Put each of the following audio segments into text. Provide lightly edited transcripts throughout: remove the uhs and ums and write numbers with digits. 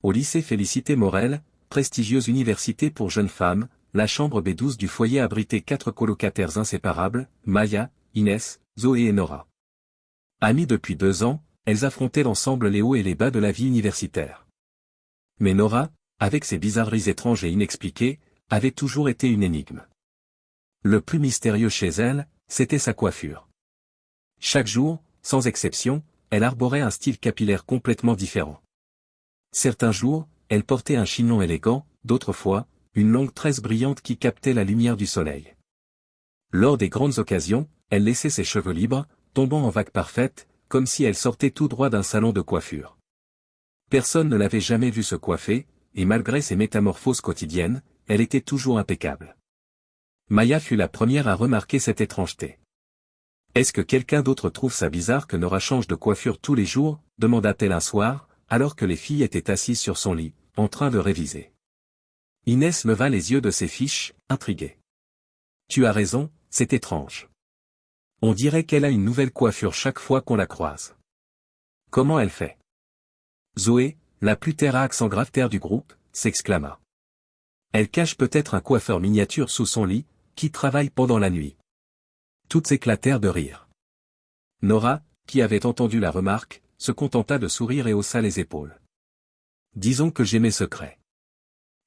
Au lycée Félicité Morel, prestigieuse université pour jeunes femmes, la chambre B12 du foyer abritait 4 colocataires inséparables, Maya, Inès, Zoé et Nora. Amies depuis 2 ans, elles affrontaient l'ensemble les hauts et les bas de la vie universitaire. Mais Nora, avec ses bizarreries étranges et inexpliquées, avait toujours été une énigme. Le plus mystérieux chez elle, c'était sa coiffure. Chaque jour, sans exception, elle arborait un style capillaire complètement différent. Certains jours, elle portait un chignon élégant, d'autres fois, une longue tresse brillante qui captait la lumière du soleil. Lors des grandes occasions, elle laissait ses cheveux libres, tombant en vagues parfaites, comme si elle sortait tout droit d'un salon de coiffure. Personne ne l'avait jamais vue se coiffer, et malgré ses métamorphoses quotidiennes, elle était toujours impeccable. Maya fut la première à remarquer cette étrangeté. « Est-ce que quelqu'un d'autre trouve ça bizarre que Nora change de coiffure tous les jours ?» demanda-t-elle un soir, alors que les filles étaient assises sur son lit, en train de réviser. Inès leva les yeux de ses fiches, intriguée. « Tu as raison, c'est étrange. On dirait qu'elle a une nouvelle coiffure chaque fois qu'on la croise. Comment elle fait ?» Zoé, la plus terre à accent grave-terre du groupe, s'exclama. « Elle cache peut-être un coiffeur miniature sous son lit, qui travaille pendant la nuit. » Toutes s'éclatèrent de rire. Nora, qui avait entendu la remarque, se contenta de sourire et haussa les épaules. « Disons que j'ai mes secrets.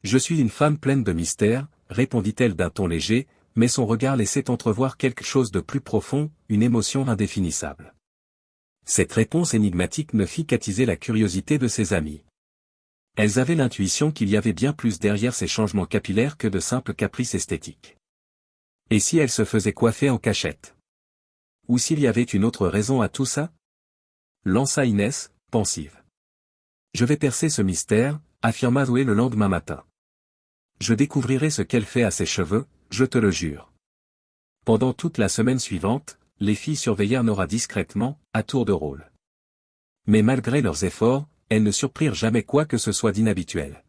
Je suis une femme pleine de mystères, répondit-elle d'un ton léger, mais son regard laissait entrevoir quelque chose de plus profond, une émotion indéfinissable. Cette réponse énigmatique ne fit qu'attiser la curiosité de ses amies. Elles avaient l'intuition qu'il y avait bien plus derrière ces changements capillaires que de simples caprices esthétiques. Et si elle se faisait coiffer en cachette? Ou s'il y avait une autre raison à tout ça? Lança Inès, pensive. Je vais percer ce mystère, affirma Zoé le lendemain matin. Je découvrirai ce qu'elle fait à ses cheveux, je te le jure. Pendant toute la semaine suivante, les filles surveillèrent Nora discrètement, à tour de rôle. Mais malgré leurs efforts, elles ne surprirent jamais quoi que ce soit d'inhabituel.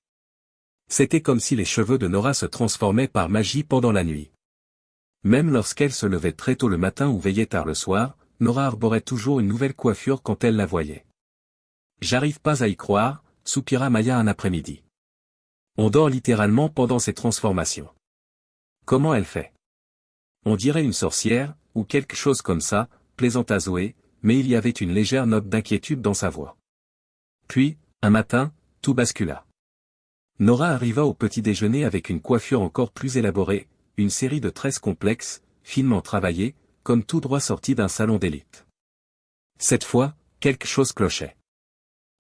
C'était comme si les cheveux de Nora se transformaient par magie pendant la nuit. Même lorsqu'elle se levait très tôt le matin ou veillait tard le soir, Nora arborait toujours une nouvelle coiffure quand elle la voyait. « J'arrive pas à y croire », soupira Maya un après-midi. On dort littéralement pendant ces transformations. Comment elle fait? On dirait une sorcière, ou quelque chose comme ça, plaisanta Zoé, mais il y avait une légère note d'inquiétude dans sa voix. Puis, un matin, tout bascula. Nora arriva au petit déjeuner avec une coiffure encore plus élaborée, une série de tresses complexes, finement travaillées, comme tout droit sorti d'un salon d'élite. Cette fois, quelque chose clochait.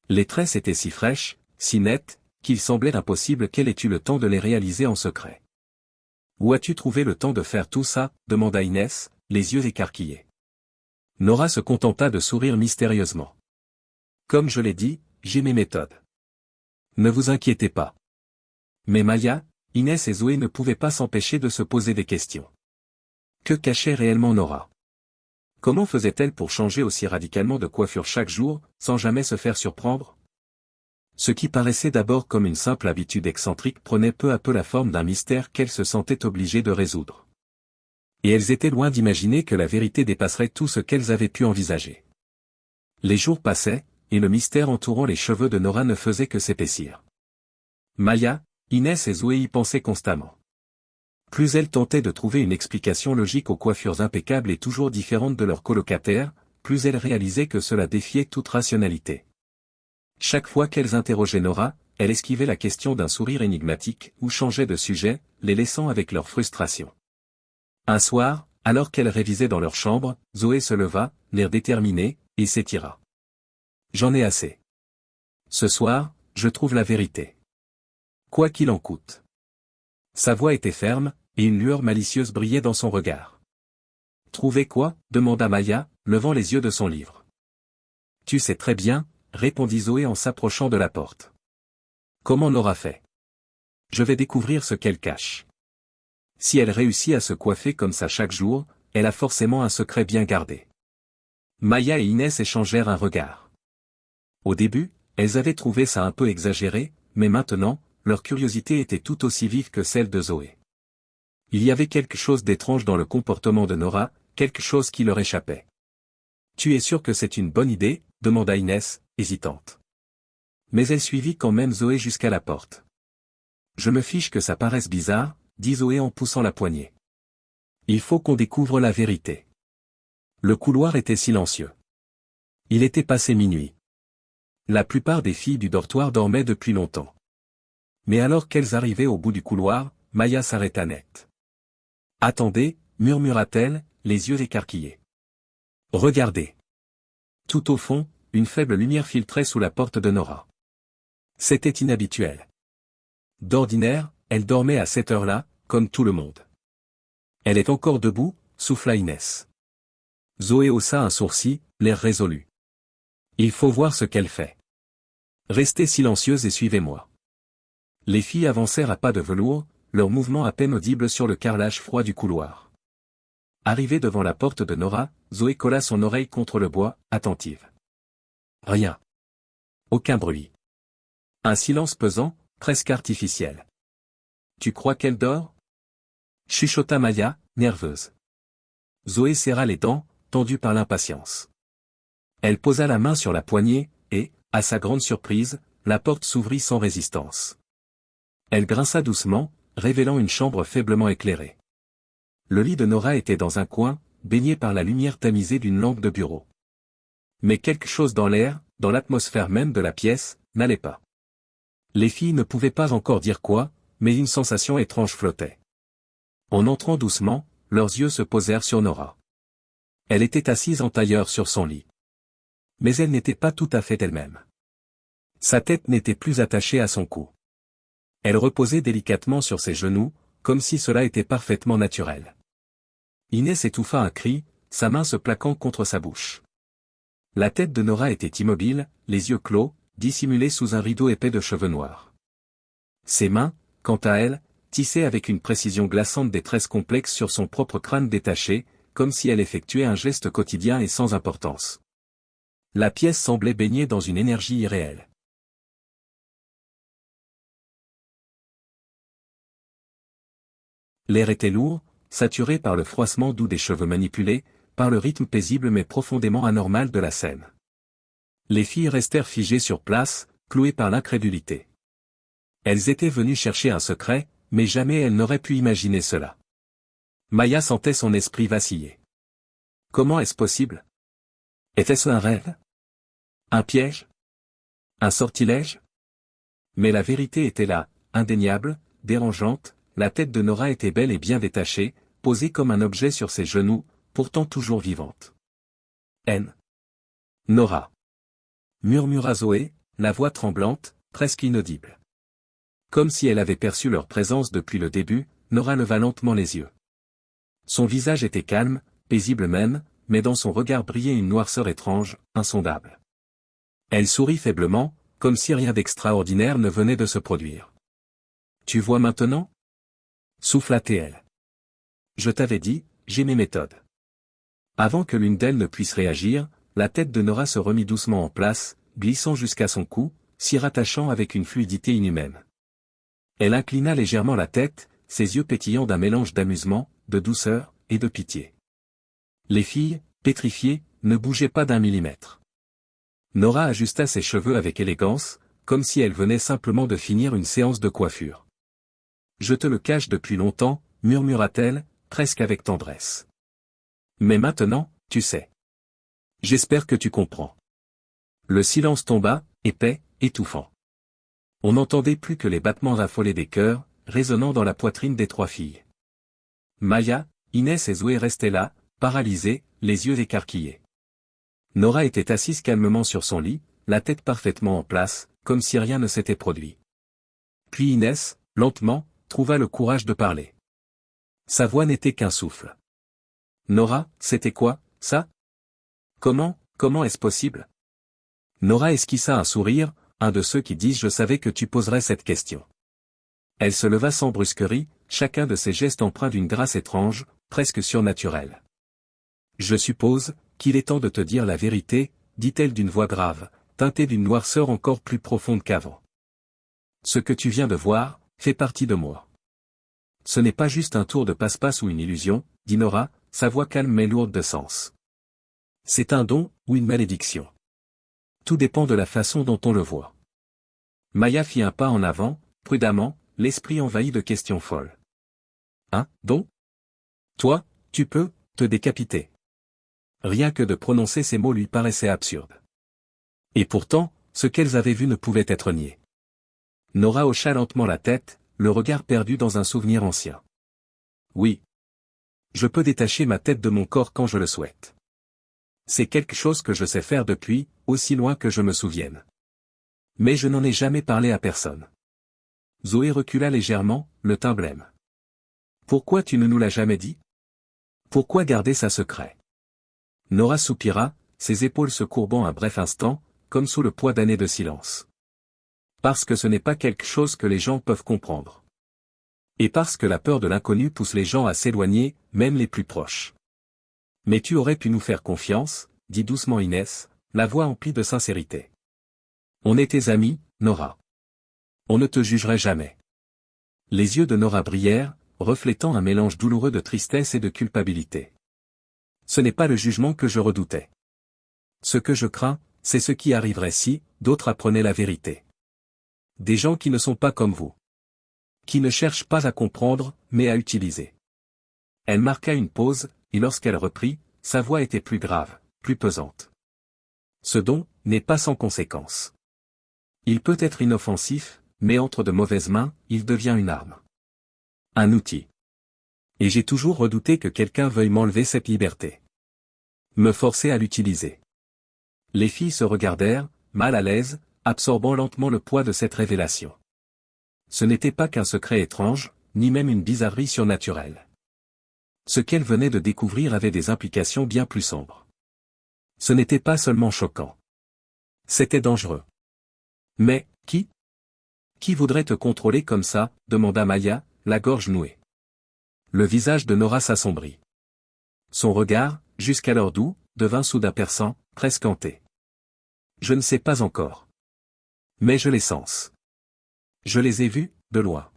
Les tresses étaient si fraîches, si nettes, qu'il semblait impossible qu'elle ait eu le temps de les réaliser en secret. « Où as-tu trouvé le temps de faire tout ça ?» demanda Inès, les yeux écarquillés. Nora se contenta de sourire mystérieusement. « Comme je l'ai dit, j'ai mes méthodes. Ne vous inquiétez pas. » Mais Maya, Inès et Zoé ne pouvaient pas s'empêcher de se poser des questions. Que cachait réellement Nora? Comment faisait-elle pour changer aussi radicalement de coiffure chaque jour, sans jamais se faire surprendre? Ce qui paraissait d'abord comme une simple habitude excentrique prenait peu à peu la forme d'un mystère qu'elles se sentaient obligées de résoudre. Et elles étaient loin d'imaginer que la vérité dépasserait tout ce qu'elles avaient pu envisager. Les jours passaient, et le mystère entourant les cheveux de Nora ne faisait que s'épaissir. Maya, Inès et Zoé y pensaient constamment. Plus elles tentaient de trouver une explication logique aux coiffures impeccables et toujours différentes de leurs colocataires, plus elles réalisaient que cela défiait toute rationalité. Chaque fois qu'elles interrogeaient Nora, elle esquivait la question d'un sourire énigmatique ou changeait de sujet, les laissant avec leur frustration. Un soir, alors qu'elles révisaient dans leur chambre, Zoé se leva, l'air déterminé, et s'étira. « J'en ai assez. Ce soir, je trouve la vérité. Quoi qu'il en coûte. » Sa voix était ferme, et une lueur malicieuse brillait dans son regard. « Trouver quoi ?» demanda Maya, levant les yeux de son livre. « Tu sais très bien, » répondit Zoé en s'approchant de la porte. « Comment Nora fait? Je vais découvrir ce qu'elle cache. Si elle réussit à se coiffer comme ça chaque jour, elle a forcément un secret bien gardé. » Maya et Inès échangèrent un regard. Au début, elles avaient trouvé ça un peu exagéré, mais maintenant, leur curiosité était tout aussi vive que celle de Zoé. Il y avait quelque chose d'étrange dans le comportement de Nora, quelque chose qui leur échappait. « Tu es sûr que c'est une bonne idée ?» demanda Inès, hésitante. mais elle suivit quand même Zoé jusqu'à la porte. Je me fiche que ça paraisse bizarre, dit Zoé en poussant la poignée. Il faut qu'on découvre la vérité. Le couloir était silencieux. Il était passé minuit. La plupart des filles du dortoir dormaient depuis longtemps. Mais alors qu'elles arrivaient au bout du couloir, Maya s'arrêta net. « Attendez » murmura-t-elle, les yeux écarquillés. « Regardez. » Tout au fond, une faible lumière filtrait sous la porte de Nora. C'était inhabituel. D'ordinaire, elle dormait à cette heure-là, comme tout le monde. Elle est encore debout, souffla Inès. Zoé haussa un sourcil, l'air résolu. Il faut voir ce qu'elle fait. Restez silencieuses et suivez-moi. Les filles avancèrent à pas de velours, leurs mouvements à peine audibles sur le carrelage froid du couloir. Arrivée devant la porte de Nora, Zoé colla son oreille contre le bois, attentive. Rien. Aucun bruit. Un silence pesant, presque artificiel. Tu crois qu'elle dort? Chuchota Maya, nerveuse. Zoé serra les dents, tendue par l'impatience. Elle posa la main sur la poignée, et, à sa grande surprise, la porte s'ouvrit sans résistance. Elle grinça doucement, révélant une chambre faiblement éclairée. Le lit de Nora était dans un coin, baigné par la lumière tamisée d'une lampe de bureau. Mais quelque chose dans l'air, dans l'atmosphère même de la pièce, n'allait pas. Les filles ne pouvaient pas encore dire quoi, mais une sensation étrange flottait. En entrant doucement, leurs yeux se posèrent sur Nora. Elle était assise en tailleur sur son lit. Mais elle n'était pas tout à fait elle-même. Sa tête n'était plus attachée à son cou. Elle reposait délicatement sur ses genoux, comme si cela était parfaitement naturel. Inès étouffa un cri, sa main se plaquant contre sa bouche. La tête de Nora était immobile, les yeux clos, dissimulés sous un rideau épais de cheveux noirs. Ses mains, quant à elle, tissaient avec une précision glaçante des tresses complexes sur son propre crâne détaché, comme si elle effectuait un geste quotidien et sans importance. La pièce semblait baignée dans une énergie irréelle. L'air était lourd, saturé par le froissement doux des cheveux manipulés, par le rythme paisible mais profondément anormal de la scène. Les filles restèrent figées sur place, clouées par l'incrédulité. Elles étaient venues chercher un secret, mais jamais elles n'auraient pu imaginer cela. Maya sentait son esprit vaciller. Comment est-ce possible? Était-ce un rêve? Un piège? Un sortilège? Mais la vérité était là, indéniable, dérangeante, la tête de Nora était belle et bien détachée, posée comme un objet sur ses genoux, pourtant toujours vivante. N. Nora. Murmura Zoé, la voix tremblante, presque inaudible. Comme si elle avait perçu leur présence depuis le début, Nora leva lentement les yeux. Son visage était calme, paisible même, mais dans son regard brillait une noirceur étrange, insondable. Elle sourit faiblement, comme si rien d'extraordinaire ne venait de se produire. « Tu vois maintenant » souffla-t-elle. « Je t'avais dit, j'ai mes méthodes. » Avant que l'une d'elles ne puisse réagir, la tête de Nora se remit doucement en place, glissant jusqu'à son cou, s'y rattachant avec une fluidité inhumaine. Elle inclina légèrement la tête, ses yeux pétillant d'un mélange d'amusement, de douceur, et de pitié. Les filles, pétrifiées, ne bougeaient pas d'un millimètre. Nora ajusta ses cheveux avec élégance, comme si elle venait simplement de finir une séance de coiffure. « Je te le cache depuis longtemps, » murmura-t-elle, presque avec tendresse. « Mais maintenant, tu sais. J'espère que tu comprends. » Le silence tomba, épais, étouffant. On n'entendait plus que les battements affolés des cœurs, résonnant dans la poitrine des trois filles. Maya, Inès et Zoé restaient là, paralysées, les yeux écarquillés. Nora était assise calmement sur son lit, la tête parfaitement en place, comme si rien ne s'était produit. Puis Inès, lentement, trouva le courage de parler. Sa voix n'était qu'un souffle. « Nora, c'était quoi, ça? Comment est-ce possible ?» Nora esquissa un sourire, un de ceux qui disent « Je savais que tu poserais cette question ». Elle se leva sans brusquerie, chacun de ses gestes empreints d'une grâce étrange, presque surnaturelle. « Je suppose qu'il est temps de te dire la vérité, » dit-elle d'une voix grave, teintée d'une noirceur encore plus profonde qu'avant. « Ce que tu viens de voir, fait partie de moi. Ce n'est pas juste un tour de passe-passe ou une illusion, » dit Nora, sa voix calme mais lourde de sens. « C'est un don, ou une malédiction. Tout dépend de la façon dont on le voit. Maya fit un pas en avant, prudemment, l'esprit envahi de questions folles. Hein, donc? Toi, tu peux, te décapiter. Rien que de prononcer ces mots lui paraissait absurde. Et pourtant, ce qu'elles avaient vu ne pouvait être nié. Nora hocha lentement la tête, le regard perdu dans un souvenir ancien. Oui. Je peux détacher ma tête de mon corps quand je le souhaite. C'est quelque chose que je sais faire depuis, aussi loin que je me souvienne. Mais je n'en ai jamais parlé à personne. Zoé recula légèrement, le teint blême. Pourquoi tu ne nous l'as jamais dit? Pourquoi garder ça secret? Nora soupira, ses épaules se courbant un bref instant, comme sous le poids d'années de silence. Parce que ce n'est pas quelque chose que les gens peuvent comprendre. Et parce que la peur de l'inconnu pousse les gens à s'éloigner, même les plus proches. Mais tu aurais pu nous faire confiance, dit doucement Inès, la voix emplie de sincérité. On est tes amis, Nora. On ne te jugerait jamais. Les yeux de Nora brillèrent, reflétant un mélange douloureux de tristesse et de culpabilité. Ce n'est pas le jugement que je redoutais. Ce que je crains, c'est ce qui arriverait si, d'autres apprenaient la vérité. Des gens qui ne sont pas comme vous. Qui ne cherchent pas à comprendre, mais à utiliser. Elle marqua une pause, et lorsqu'elle reprit, sa voix était plus grave, plus pesante. Ce don n'est pas sans conséquence. Il peut être inoffensif, mais entre de mauvaises mains, il devient une arme. Un outil. Et j'ai toujours redouté que quelqu'un veuille m'enlever cette liberté. Me forcer à l'utiliser. Les filles se regardèrent, mal à l'aise, absorbant lentement le poids de cette révélation. Ce n'était pas qu'un secret étrange, ni même une bizarrerie surnaturelle. Ce qu'elle venait de découvrir avait des implications bien plus sombres. Ce n'était pas seulement choquant. C'était dangereux. Mais, qui? Qui voudrait te contrôler comme ça, demanda Maya, la gorge nouée. Le visage de Nora s'assombrit. Son regard, jusqu'alors doux, devint soudain perçant, presque hanté. Je ne sais pas encore. Mais je les sens. Je les ai vus, de loin.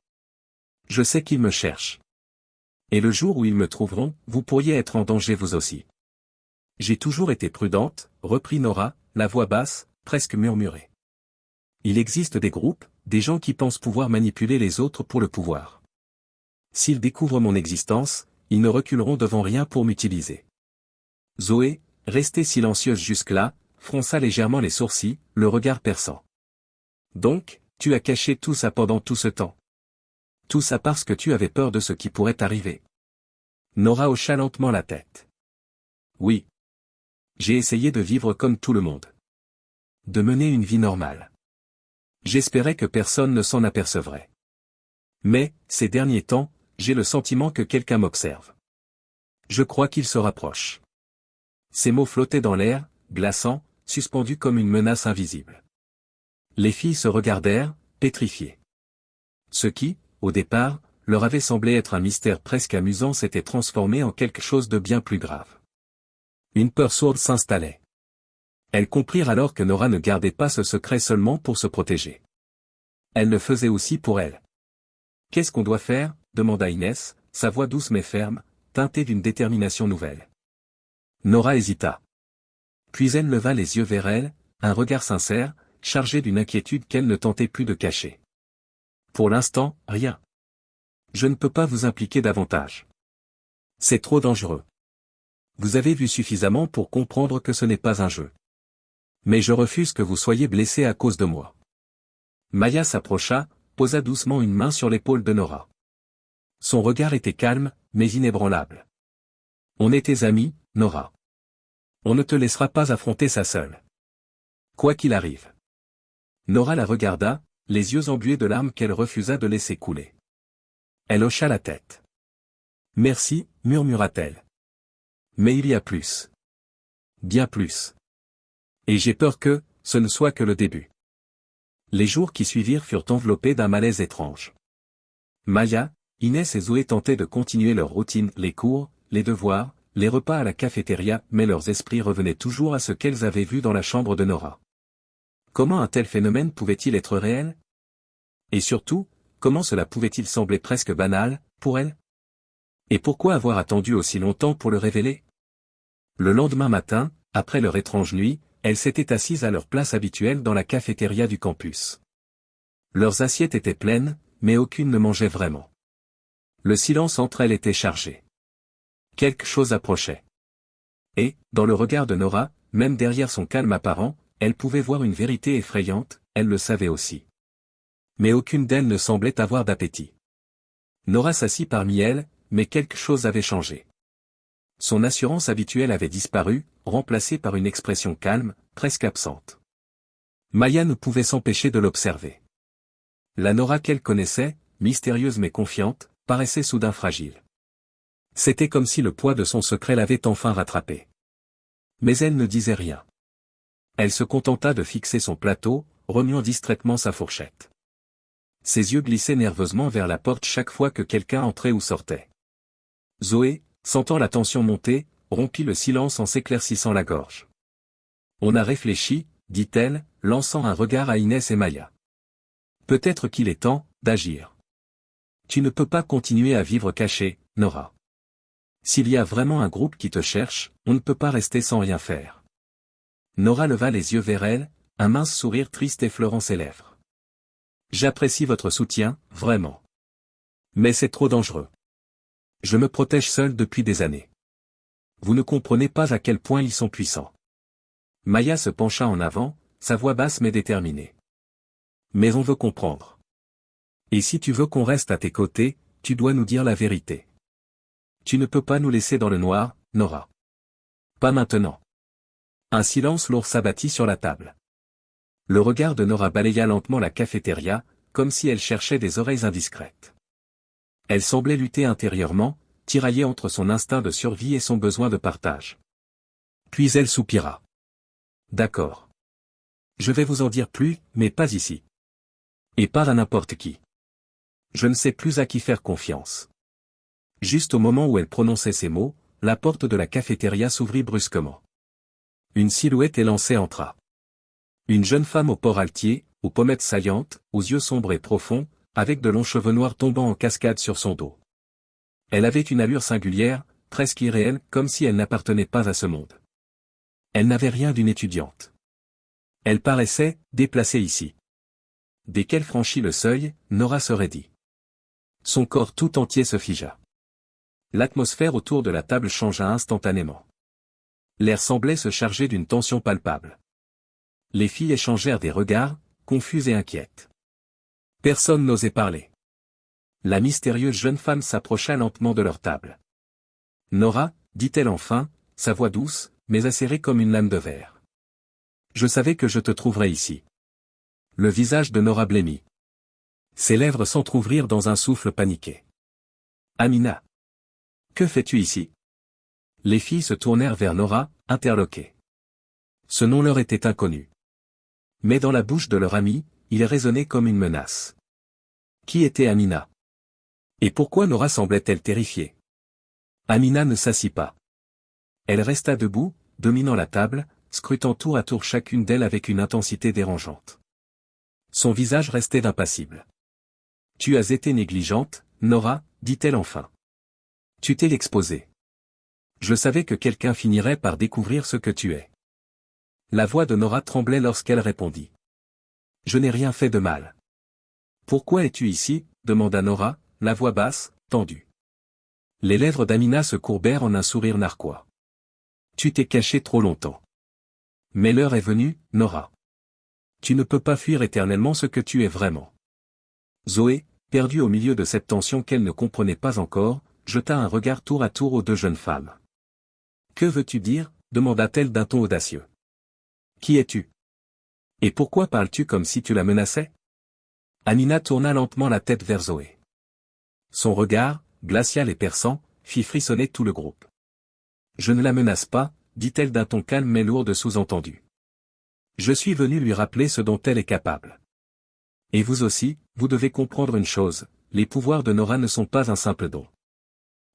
Je sais qu'ils me cherchent. Et le jour où ils me trouveront, vous pourriez être en danger vous aussi. J'ai toujours été prudente, reprit Nora, la voix basse, presque murmurée. Il existe des groupes, des gens qui pensent pouvoir manipuler les autres pour le pouvoir. S'ils découvrent mon existence, ils ne reculeront devant rien pour m'utiliser. Zoé, restée silencieuse jusque-là, fronça légèrement les sourcils, le regard perçant. Donc, tu as caché tout ça pendant tout ce temps. Tout ça parce que tu avais peur de ce qui pourrait arriver. Nora hocha lentement la tête. Oui. J'ai essayé de vivre comme tout le monde. De mener une vie normale. J'espérais que personne ne s'en apercevrait. Mais, ces derniers temps, j'ai le sentiment que quelqu'un m'observe. Je crois qu'il se rapproche. Ces mots flottaient dans l'air, glaçants, suspendus comme une menace invisible. Les filles se regardèrent, pétrifiées. Ce qui, au départ, leur avait semblé être un mystère presque amusant s'était transformé en quelque chose de bien plus grave. Une peur sourde s'installait. Elles comprirent alors que Nora ne gardait pas ce secret seulement pour se protéger. Elle le faisait aussi pour elle. Qu'est-ce qu'on doit faire? Demanda Inès, sa voix douce mais ferme, teintée d'une détermination nouvelle. Nora hésita. Puis elle leva les yeux vers elle, un regard sincère, chargé d'une inquiétude qu'elle ne tentait plus de cacher. Pour l'instant, rien. Je ne peux pas vous impliquer davantage. C'est trop dangereux. Vous avez vu suffisamment pour comprendre que ce n'est pas un jeu. Mais je refuse que vous soyez blessé à cause de moi. Maya s'approcha, posa doucement une main sur l'épaule de Nora. Son regard était calme, mais inébranlable. On est tes amis, Nora. On ne te laissera pas affronter ça seule. Quoi qu'il arrive. Nora la regarda, les yeux embués de larmes qu'elle refusa de laisser couler. Elle hocha la tête. Merci, murmura-t-elle. Mais il y a plus. Bien plus. Et j'ai peur que, ce ne soit que le début. Les jours qui suivirent furent enveloppés d'un malaise étrange. Maya, Inès et Zoé tentaient de continuer leur routine, les cours, les devoirs, les repas à la cafétéria, mais leurs esprits revenaient toujours à ce qu'elles avaient vu dans la chambre de Nora. Comment un tel phénomène pouvait-il être réel? Et surtout, comment cela pouvait-il sembler presque banal, pour elle? Et pourquoi avoir attendu aussi longtemps pour le révéler? Le lendemain matin, après leur étrange nuit, elles s'étaient assises à leur place habituelle dans la cafétéria du campus. Leurs assiettes étaient pleines, mais aucune ne mangeait vraiment. Le silence entre elles était chargé. Quelque chose approchait. Et, dans le regard de Nora, même derrière son calme apparent, elle pouvait voir une vérité effrayante, elle le savait aussi. Mais aucune d'elles ne semblait avoir d'appétit. Nora s'assit parmi elles, mais quelque chose avait changé. Son assurance habituelle avait disparu, remplacée par une expression calme, presque absente. Maya ne pouvait s'empêcher de l'observer. La Nora qu'elle connaissait, mystérieuse mais confiante, paraissait soudain fragile. C'était comme si le poids de son secret l'avait enfin rattrapée. Mais elle ne disait rien. Elle se contenta de fixer son plateau, remuant distraitement sa fourchette. Ses yeux glissaient nerveusement vers la porte chaque fois que quelqu'un entrait ou sortait. Zoé, sentant la tension monter, rompit le silence en s'éclaircissant la gorge. On a réfléchi, dit-elle, lançant un regard à Inès et Maya. Peut-être qu'il est temps d'agir. Tu ne peux pas continuer à vivre caché, Nora. S'il y a vraiment un groupe qui te cherche, on ne peut pas rester sans rien faire. Nora leva les yeux vers elle, un mince sourire triste effleurant ses lèvres. J'apprécie votre soutien, vraiment. Mais c'est trop dangereux. Je me protège seule depuis des années. Vous ne comprenez pas à quel point ils sont puissants. Maya se pencha en avant, sa voix basse mais déterminée. Mais on veut comprendre. Et si tu veux qu'on reste à tes côtés, tu dois nous dire la vérité. Tu ne peux pas nous laisser dans le noir, Nora. Pas maintenant. Un silence lourd s'abattit sur la table. Le regard de Nora balaya lentement la cafétéria, comme si elle cherchait des oreilles indiscrètes. Elle semblait lutter intérieurement, tiraillée entre son instinct de survie et son besoin de partage. Puis elle soupira. D'accord. Je vais vous en dire plus, mais pas ici. Et pas à n'importe qui. Je ne sais plus à qui faire confiance. Juste au moment où elle prononçait ces mots, la porte de la cafétéria s'ouvrit brusquement. Une silhouette élancée entra. Une jeune femme au port altier, aux pommettes saillantes, aux yeux sombres et profonds, avec de longs cheveux noirs tombant en cascade sur son dos. Elle avait une allure singulière, presque irréelle, comme si elle n'appartenait pas à ce monde. Elle n'avait rien d'une étudiante. Elle paraissait déplacée ici. Dès qu'elle franchit le seuil, Nora se raidit. Son corps tout entier se figea. L'atmosphère autour de la table changea instantanément. L'air semblait se charger d'une tension palpable. Les filles échangèrent des regards, confuses et inquiètes. Personne n'osait parler. La mystérieuse jeune femme s'approcha lentement de leur table. Nora, dit-elle enfin, sa voix douce, mais acérée comme une lame de verre. Je savais que je te trouverais ici. Le visage de Nora blêmit. Ses lèvres s'entr'ouvrirent dans un souffle paniqué. Amina. Que fais-tu ici? Les filles se tournèrent vers Nora, interloquées. Ce nom leur était inconnu. Mais dans la bouche de leur amie, il résonnait comme une menace. Qui était Amina? Et pourquoi Nora semblait-elle terrifiée? Amina ne s'assit pas. Elle resta debout, dominant la table, scrutant tour à tour chacune d'elles avec une intensité dérangeante. Son visage restait impassible. Tu as été négligente, Nora, dit-elle enfin. Tu t'es exposée. Je savais que quelqu'un finirait par découvrir ce que tu es. La voix de Nora tremblait lorsqu'elle répondit. Je n'ai rien fait de mal. Pourquoi es-tu ici? Demanda Nora, la voix basse, tendue. Les lèvres d'Amina se courbèrent en un sourire narquois. Tu t'es caché trop longtemps. Mais l'heure est venue, Nora. Tu ne peux pas fuir éternellement ce que tu es vraiment. Zoé, perdue au milieu de cette tension qu'elle ne comprenait pas encore, jeta un regard tour à tour aux deux jeunes femmes. Que veux-tu dire? Demanda-t-elle d'un ton audacieux. Qui es-tu? Et pourquoi parles-tu comme si tu la menaçais? Amina tourna lentement la tête vers Zoé. Son regard, glacial et perçant, fit frissonner tout le groupe. Je ne la menace pas, dit-elle d'un ton calme mais lourd de sous-entendu. Je suis venu lui rappeler ce dont elle est capable. Et vous aussi, vous devez comprendre une chose, les pouvoirs de Nora ne sont pas un simple don.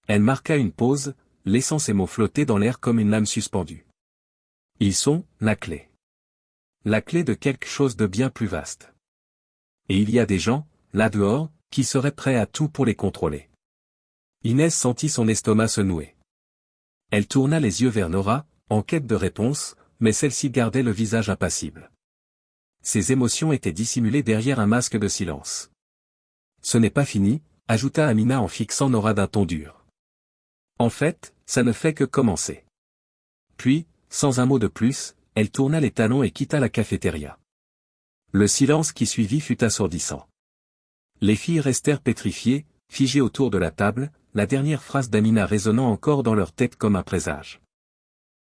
Elle marqua une pause, laissant ses mots flotter dans l'air comme une lame suspendue. Ils sont la clé. La clé de quelque chose de bien plus vaste. Et il y a des gens, là dehors, qui seraient prêts à tout pour les contrôler. Inès sentit son estomac se nouer. Elle tourna les yeux vers Nora, en quête de réponse, mais celle-ci gardait le visage impassible. Ses émotions étaient dissimulées derrière un masque de silence. Ce n'est pas fini, ajouta Amina en fixant Nora d'un ton dur. En fait, ça ne fait que commencer. Puis, sans un mot de plus, elle tourna les talons et quitta la cafétéria. Le silence qui suivit fut assourdissant. Les filles restèrent pétrifiées, figées autour de la table, la dernière phrase d'Amina résonnant encore dans leur tête comme un présage.